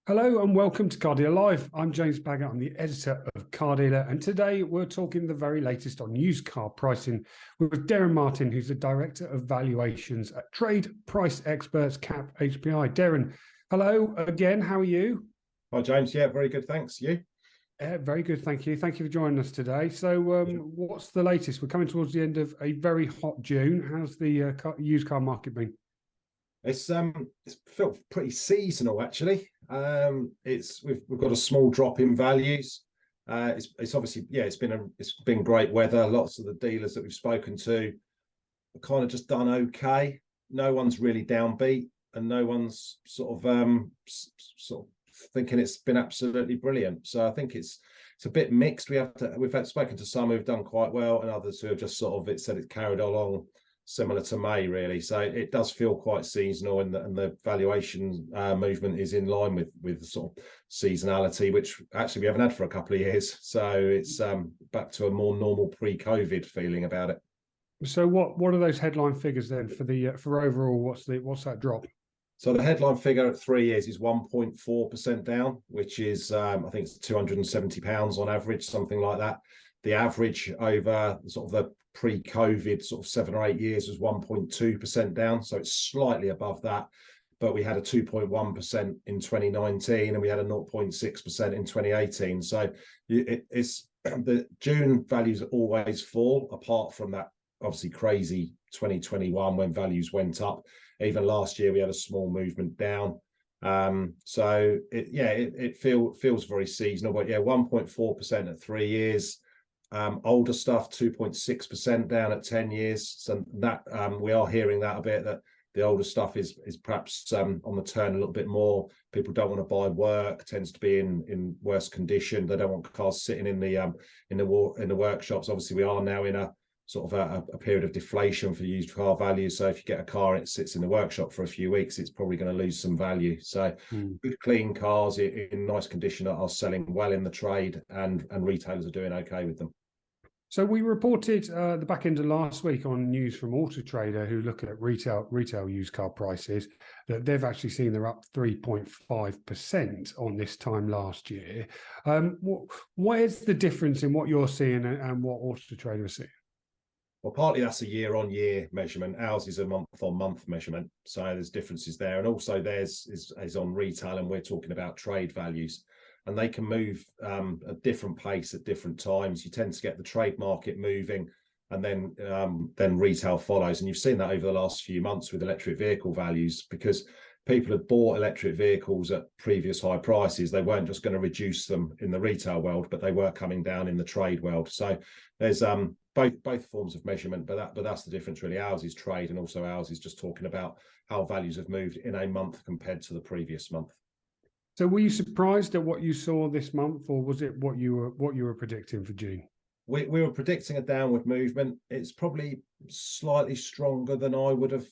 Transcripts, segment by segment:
Hello and welcome to Car Dealer Live. I'm James Baggett, I'm the editor of Car Dealer, and today we're talking the very latest on used car pricing with Derren Martin, who's the Director of Valuations at Trade Price Experts Cap HPI. Derren, hello again, how are you? Hi, James. Yeah, very good. Thanks. You? Very good, thank you. Thank you for joining us today. So what's the latest? We're coming towards the end of a very hot June. How's the used car market been? It's felt pretty seasonal actually. We've got a small drop in values. It's obviously, yeah, it's been great weather. Lots of the dealers that we've spoken to are kind of just done okay. No one's really downbeat, and no one's sort of thinking it's been absolutely brilliant. So I think it's a bit mixed. We've had spoken to some who've done quite well, and others who have just sort of it's carried along similar to May, really. So it does feel quite seasonal, and the valuation movement is in line with sort of seasonality, which actually we haven't had for a couple of years. So it's back to a more normal pre-COVID feeling about it. So what are those headline figures then for overall? What's that drop? So the headline figure at 3 years is 1.4% down, which is I think it's £270 on average, something like that. The average over sort of the pre-COVID sort of 7 or 8 years was 1.2% down, so it's slightly above that. But we had a 2.1% in 2019, and we had a 0.6% in 2018. So it's the June values always fall, apart from that obviously crazy 2021 when values went up. Even last year we had a small movement down. So it feels very seasonal. But yeah, 1.4% at 3 years. Older stuff 2.6% down at 10 years. So that we are hearing that a bit, that the older stuff is perhaps on the turn a little bit more. People don't want to buy work, tends to be in worse condition. They don't want cars sitting in the workshops. Obviously we are now in a sort of a period of deflation for used car values. So if you get a car and it sits in the workshop for a few weeks, it's probably going to lose some value. So good clean cars in nice condition are selling well in the trade, and retailers are doing okay with them. So we reported the back end of last week on news from Auto Trader, who look at retail used car prices, that they've actually seen they're up 3.5% on this time last year. Where's the difference in what you're seeing and what Auto Trader is seeing? Well, partly that's a year-on-year measurement. Ours is a month-on-month measurement, so there's differences there. And also theirs is on retail, and we're talking about trade values, and they can move at different pace at different times. You tend to get the trade market moving, and then retail follows. And you've seen that over the last few months with electric vehicle values, because people had bought electric vehicles at previous high prices. They weren't just going to reduce them in the retail world, but they were coming down in the trade world. So there's both forms of measurement, but that's the difference really. Ours is trade, and also ours is just talking about how values have moved in a month compared to the previous month. So were you surprised at what you saw this month, or was it what you were predicting for June? We were predicting a downward movement. It's probably slightly stronger than I would have,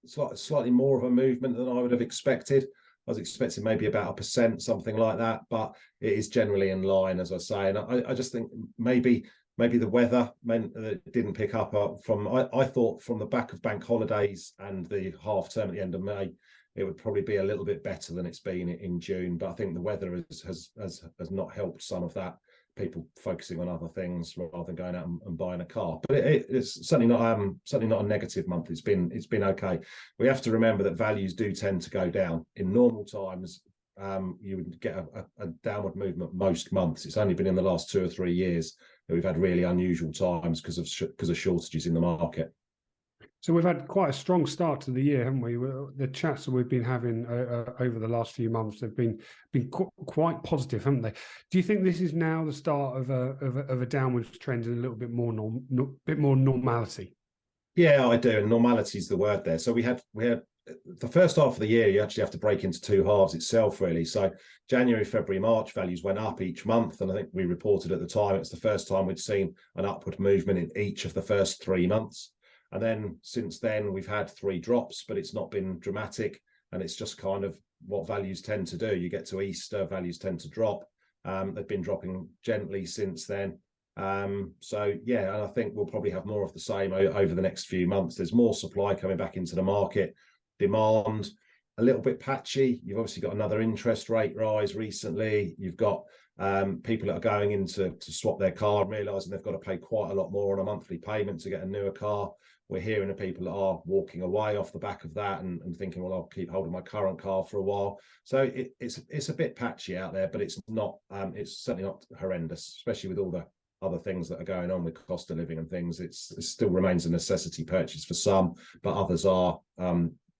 slightly more of a movement than I would have expected. I was expecting maybe about 1%, something like that, but it is generally in line, as I say. And I just think maybe the weather meant that it didn't pick up from. I thought from the back of bank holidays and the half term at the end of May, it would probably be a little bit better than it's been in June. But I think the weather has not helped some of that. People focusing on other things rather than going out and buying a car. But it's certainly not a negative month. It's been okay. We have to remember that values do tend to go down in normal times. You would get a downward movement most months. It's only been in the last 2 or 3 years that we've had really unusual times because of shortages in the market. So we've had quite a strong start to the year, haven't we? The chats that we've been having over the last few months have been quite positive, haven't they? Do you think this is now the start of a downward trend and a little bit more normality? Yeah, I do. And normality is the word there. So we had the first half of the year. You actually have to break into 2 halves itself, really. So January, February, March values went up each month, and I think we reported at the time it's the first time we'd seen an upward movement in each of the first 3 months. And then since then, we've had 3 drops, but it's not been dramatic. And it's just kind of what values tend to do. You get to Easter, values tend to drop. They've been dropping gently since then. So, yeah, and I think we'll probably have more of the same over the next few months. There's more supply coming back into the market, demand. a little bit patchy. You've obviously got another interest rate rise recently. You've got people that are going in to swap their car and realising they've got to pay quite a lot more on a monthly payment to get a newer car. We're hearing of people that are walking away off the back of that and thinking, well, I'll keep holding my current car for a while. So it's a bit patchy out there, but it's not. It's certainly not horrendous, especially with all the other things that are going on with cost of living and things. It still remains a necessity purchase for some, but others are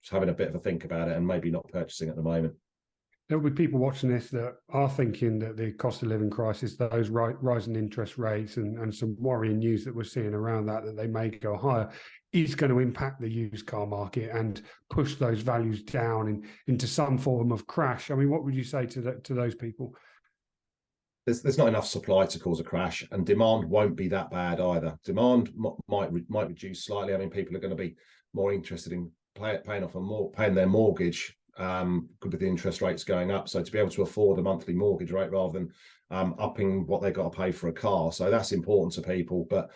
having a bit of a think about it and maybe not purchasing at the moment. There'll be people watching this that are thinking that the cost of living crisis, those rising interest rates and some worrying news that we're seeing around that they may go higher, is going to impact the used car market and push those values down into some form of crash. I mean, what would you say to those people? There's not enough supply to cause a crash, and demand won't be that bad either. Demand might reduce slightly. I mean, people are going to be more interested in paying their mortgage with the interest rates going up. So to be able to afford a monthly mortgage rate rather than upping what they've got to pay for a car. So that's important to people, but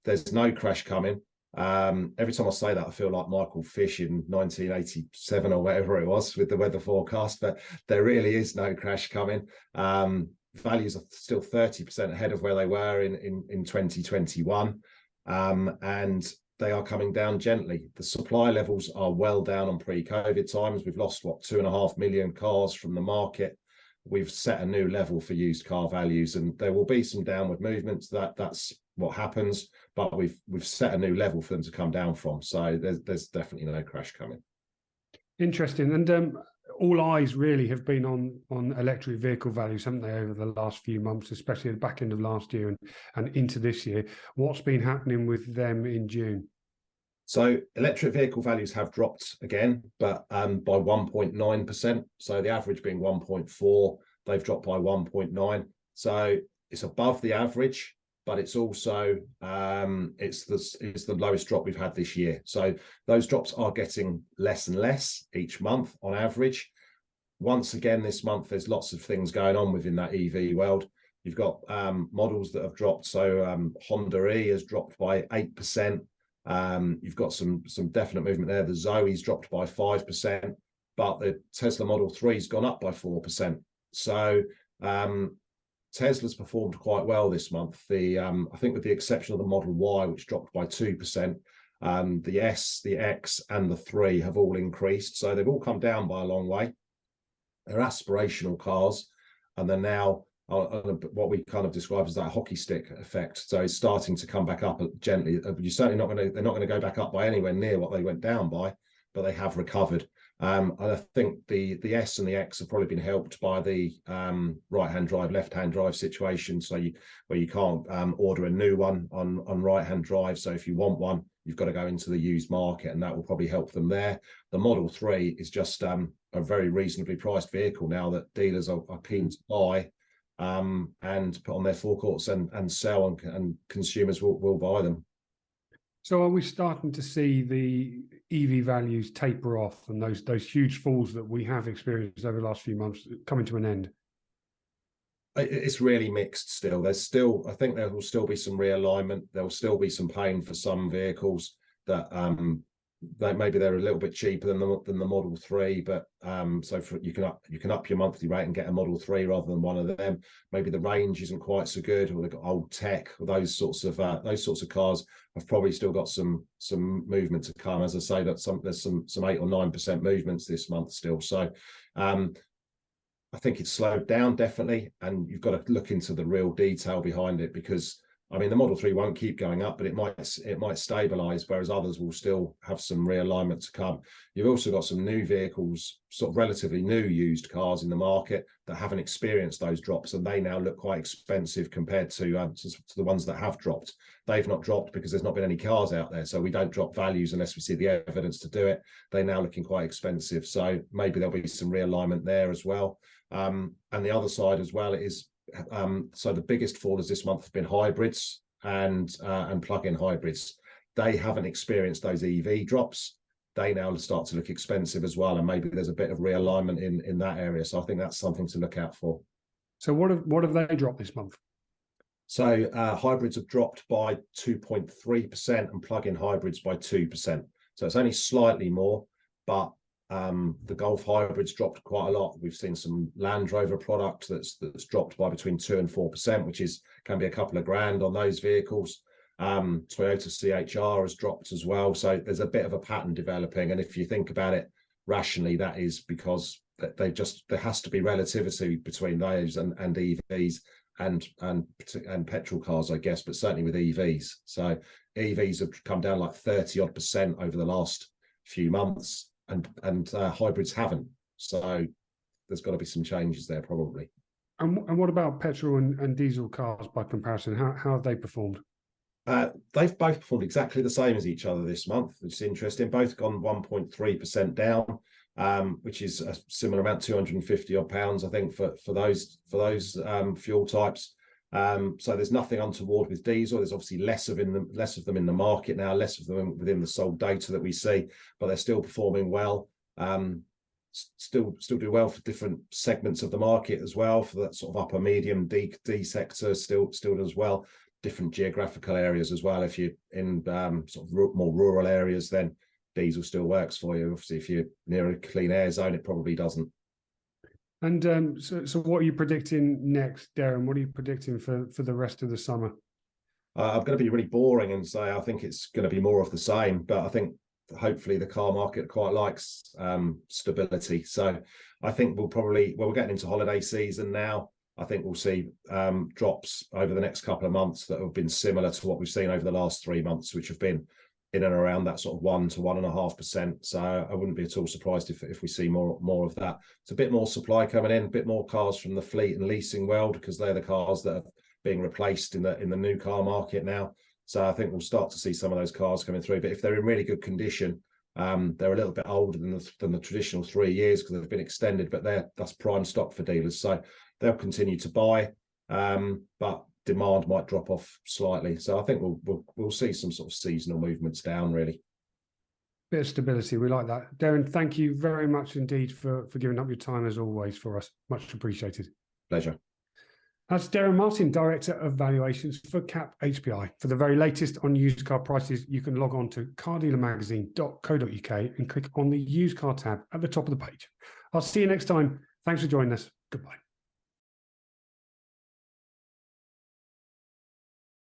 there's no crash coming. Every time I say that, I feel like Michael Fish in 1987 or whatever it was with the weather forecast, but there really is no crash coming. Values are still 30% ahead of where they were in 2021. And they are coming down gently. The supply levels are well down on pre-COVID times. We've lost, 2.5 million cars from the market. We've set a new level for used car values, and there will be some downward movements. That's what happens, but we've set a new level for them to come down from. So there's definitely no crash coming. Interesting. And all eyes really have been on electric vehicle values, haven't they, over the last few months, especially at the back end of last year and into this year. What's been happening with them in June? So electric vehicle values have dropped again, but by 1.9%. So the average being 1.4, they've dropped by 1.9. So it's above the average, but it's also it's the lowest drop we've had this year. So those drops are getting less and less each month on average. Once again, this month, there's lots of things going on within that EV world. You've got models that have dropped. So Honda E has dropped by 8%. You've got some definite movement there. The Zoe's dropped by 5%, but the Tesla Model 3's gone up by 4%. So Tesla's performed quite well this month. I think with the exception of the Model Y, which dropped by 2%, the S, the X, and the 3 have all increased. So they've all come down by a long way. They're aspirational cars, and they're now what we kind of describe as that hockey stick effect. So it's starting to come back up gently. You're certainly they're not going to go back up by anywhere near what they went down by, but they have recovered. And I think the S and the X have probably been helped by the right-hand drive, left-hand drive situation. So where you can't order a new one on right-hand drive. So if you want one, you've got to go into the used market, and that will probably help them there. The Model 3 is just a very reasonably priced vehicle now that dealers are keen to buy and put on their forecourts and sell, and consumers will buy them. So are we starting to see the EV values taper off and those huge falls that we have experienced over the last few months coming to an end? It's really mixed still. I think there will still be some realignment. There will still be some pain for some vehicles that maybe they're a little bit cheaper than the Model 3, but so you can up your monthly rate and get a Model 3 rather than one of them. Maybe the range isn't quite so good, or they've got old tech, or those sorts of cars have probably still got some movement to come. As I say, that there's some 8 or 9% movements this month still. So I think it's slowed down definitely, and you've got to look into the real detail behind it, because I mean, the Model 3 won't keep going up, but it might stabilize, whereas others will still have some realignment to come. You've also got some new vehicles, sort of relatively new used cars in the market that haven't experienced those drops, and they now look quite expensive compared to the ones that have dropped. They've not dropped because there's not been any cars out there, so we don't drop values unless we see the evidence to do it. They're now looking quite expensive, so maybe there'll be some realignment there as well. And the other side as well is so the biggest fallers this month have been hybrids and plug-in hybrids. They haven't experienced those EV drops. They now start to look expensive as well, and maybe there's a bit of realignment in that area. So I think that's something to look out for. So what have they dropped this month? So hybrids have dropped by 2.3% and plug-in hybrids by 2%. So it's only slightly more, but The Golf hybrids dropped quite a lot. We've seen some Land Rover product that's dropped by between 2 and 4%, which can be a couple of grand on those vehicles. Toyota CHR has dropped as well. So there's a bit of a pattern developing. And if you think about it rationally, that is because there has to be relativity between those and EVs and petrol cars, I guess, but certainly with EVs. So EVs have come down like 30% over the last few months, and hybrids haven't. So there's got to be some changes there probably. And what about petrol and diesel cars by comparison? How have they performed? They've both performed exactly the same as each other this month. It's interesting. Both gone 1.3% down, which is a similar amount, 250 odd pounds, I think, for those fuel types. So there's nothing untoward with diesel. There's obviously less of them in the market now, less of them within the sold data that we see, but they're still performing well. Still do well for different segments of the market as well. For that sort of upper medium D sector, still does well. Different geographical areas as well. If you're in sort of more rural areas, then diesel still works for you. Obviously, if you're near a clean air zone, it probably doesn't. And so what are you predicting next, Derren? What are you predicting for the rest of the summer? I'm going to be really boring and say I think it's going to be more of the same, but I think hopefully the car market quite likes stability. So I think we're getting into holiday season now. I think we'll see drops over the next couple of months that have been similar to what we've seen over the last 3 months, which have been in and around that sort of 1 to 1.5%. So I wouldn't be at all surprised if we see more of that. It's a bit more supply coming in, a bit more cars from the fleet and leasing world, because they're the cars that are being replaced in the new car market now. So I think we'll start to see some of those cars coming through. But if they're in really good condition, they're a little bit older than the traditional 3 years because they've been extended, but that's prime stock for dealers. So they'll continue to buy, but demand might drop off slightly. So I think we'll see some sort of seasonal movements down, really. Bit of stability, we like that. Derren, thank you very much indeed for giving up your time as always for us. Much appreciated. Pleasure. That's Derren Martin, Director of Valuations for Cap HPI. For the very latest on used car prices, you can log on to cardealermagazine.co.uk and click on the used car tab at the top of the page. I'll see you next time. Thanks for joining us. Goodbye.